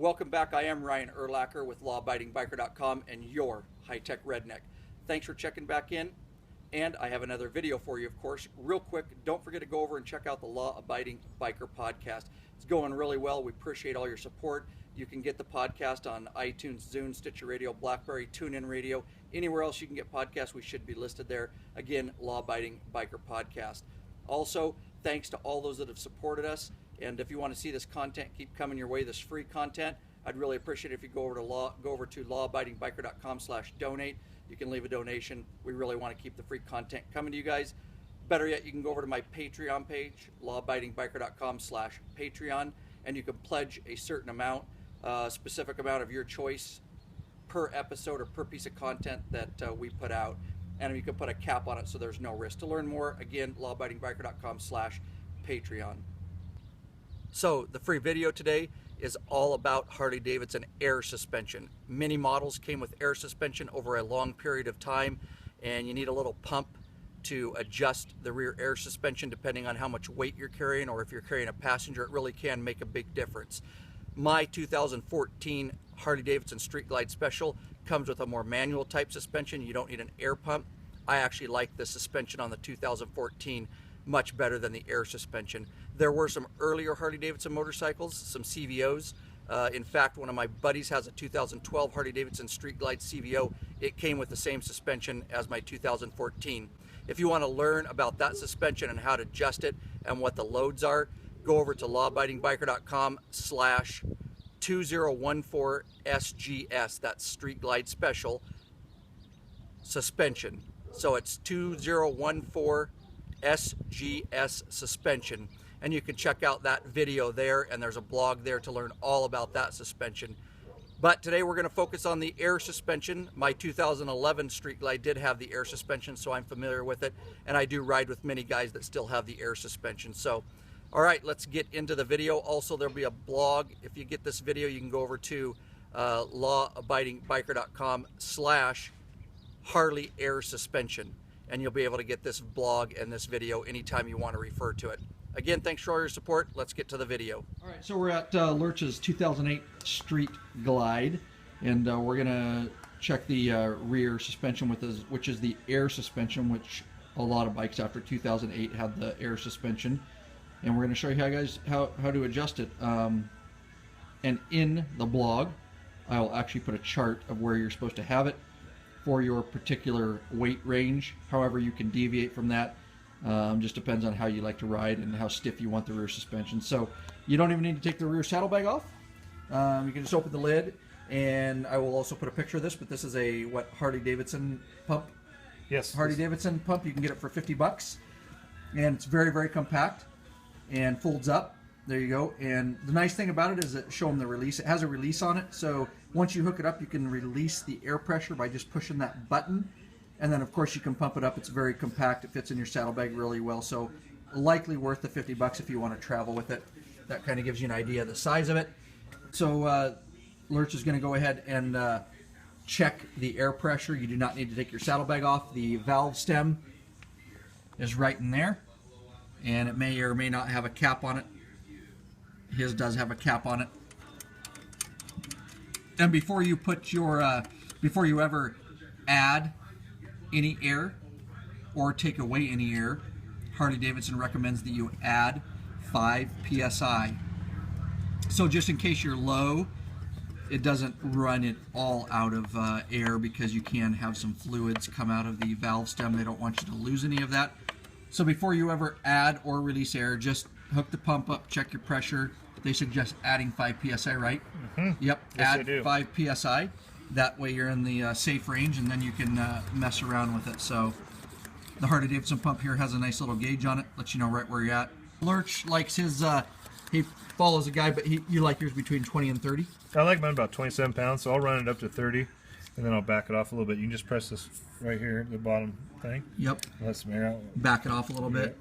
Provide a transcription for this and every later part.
Welcome back. I am Ryan Erlacher with lawabidingbiker.com and your high-tech redneck. Thanks for checking back in. And I have another video for you, of course. Real quick, don't forget to go over and check out the Law Abiding Biker podcast. It's going really well. We appreciate all your support. You can get the podcast on iTunes, Zune, Stitcher Radio, BlackBerry, TuneIn Radio. Anywhere else you can get podcasts, we should be listed there. Again, Law Abiding Biker podcast. Also, thanks to all those that have supported us. And if you want to see this content keep coming your way, this free content, I'd really appreciate it if you go over to lawabidingbiker.com/donate. You can leave a donation. We really want to keep the free content coming to you guys. Better yet, you can go over to my Patreon page, lawabidingbiker.com/Patreon, and you can pledge a certain amount, specific amount of your choice per episode or per piece of content that we put out. And you can put a cap on it so there's no risk. To learn more, again, lawabidingbiker.com/Patreon. So the free video today is all about Harley Davidson air suspension. Many models came with air suspension over a long period of time, and you need a little pump to adjust the rear air suspension depending on how much weight you're carrying, or if you're carrying a passenger, it really can make a big difference. My 2014 Harley Davidson Street Glide Special comes with a more manual type suspension. You don't need an air pump. I actually like the suspension on the 2014 much better than the air suspension. There were some earlier Harley Davidson motorcycles, some CVOs. In fact, one of my buddies has a 2012 Harley Davidson Street Glide CVO. It came with the same suspension as my 2014. If you want to learn about that suspension and how to adjust it and what the loads are, go over to lawabidingbiker.com/2014SGS. That's Street Glide Special suspension. So it's 2014SGS suspension. And you can check out that video there, and there's a blog there to learn all about that suspension. But today we're going to focus on the air suspension. My 2011 Street Glide did have the air suspension, so I'm familiar with it. And I do ride with many guys that still have the air suspension. So, all right, let's get into the video. Also, there'll be a blog. If you get this video, you can go over to lawabidingbiker.com/Harley air suspension. And you'll be able to get this blog and this video anytime you want to refer to it. Again, thanks for all your support. Let's get to the video. All right, so we're at Lurch's 2008 Street Glide, and we're going to check the rear suspension with this, which is the air suspension, which a lot of bikes after 2008 had the air suspension. And we're going to show you guys how to adjust it. And in the blog, I'll actually put a chart of where you're supposed to have it for your particular weight range. However, you can deviate from that. Just depends on how you like to ride and how stiff you want the rear suspension. So you don't even need to take the rear saddlebag off. You can just open the lid, and I will also put a picture of this, but this is a Harley Davidson pump. Yes. Harley Davidson pump. You can get it for $50, and it's very, very compact and folds up. There you go. And the nice thing about it is that show them the release. It has a release on it, so once you hook it up, you can release the air pressure by just pushing that button. And then, of course, you can pump it up. It's very compact. It fits in your saddlebag really well. So likely worth the $50 if you want to travel with it. That kind of gives you an idea of the size of it. So Lurch is going to go ahead and check the air pressure. You do not need to take your saddlebag off. The valve stem is right in there. And it may or may not have a cap on it. His does have a cap on it. And before you put your, before you ever add any air or take away any air, Harley Davidson recommends that you add 5 psi. So just in case you're low, it doesn't run it all out of air, because you can have some fluids come out of the valve stem. They don't want you to lose any of that. So before you ever add or release air, just hook the pump up, check your pressure. They suggest adding 5 psi, right? Mm-hmm. Yep, yes, add 5 psi. That way you're in the safe range, and then you can mess around with it. So the Harley Davidson pump here has a nice little gauge on it, lets you know right where you're at. Lurch likes his, he follows a guy, but you like yours between 20 and 30? I like mine about 27 pounds, so I'll run it up to 30, and then I'll back it off a little bit. You can just press this right here, the bottom thing. Yep. Let some air out. Back it off a little bit.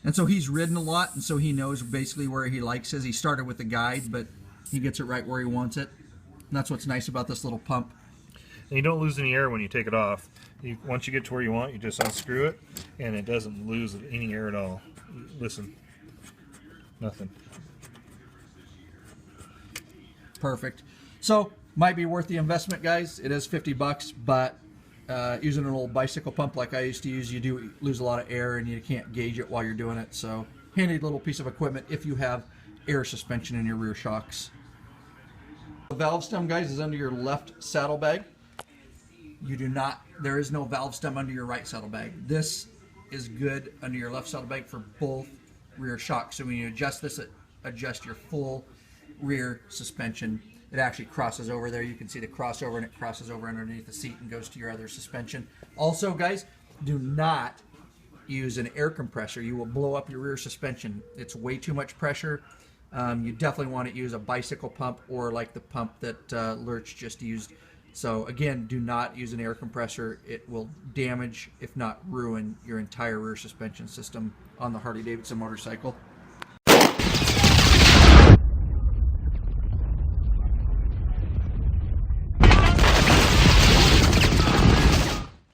And so he's ridden a lot, and so he knows basically where he likes his. He started with the guide, but he gets it right where he wants it. And that's what's nice about this little pump. And you don't lose any air when you take it off. Once you get to where you want, you just unscrew it, and it doesn't lose any air at all. Listen. Nothing. Perfect. So might be worth the investment, guys. It is $50, but using an old bicycle pump like I used to use, you do lose a lot of air and you can't gauge it while you're doing it. So handy little piece of equipment if you have air suspension in your rear shocks. The valve stem, guys, is under your left saddlebag. You do not, there is no valve stem under your right saddlebag. This is good under your left saddlebag for both rear shocks. So when you adjust this, adjust your full rear suspension. It actually crosses over there. You can see the crossover, and it crosses over underneath the seat and goes to your other suspension. Also, guys, do not use an air compressor. You will blow up your rear suspension. It's way too much pressure. You definitely want to use a bicycle pump or like the pump that Lurch just used. So again, do not use an air compressor. It will damage, if not ruin, your entire rear suspension system on the Harley Davidson motorcycle.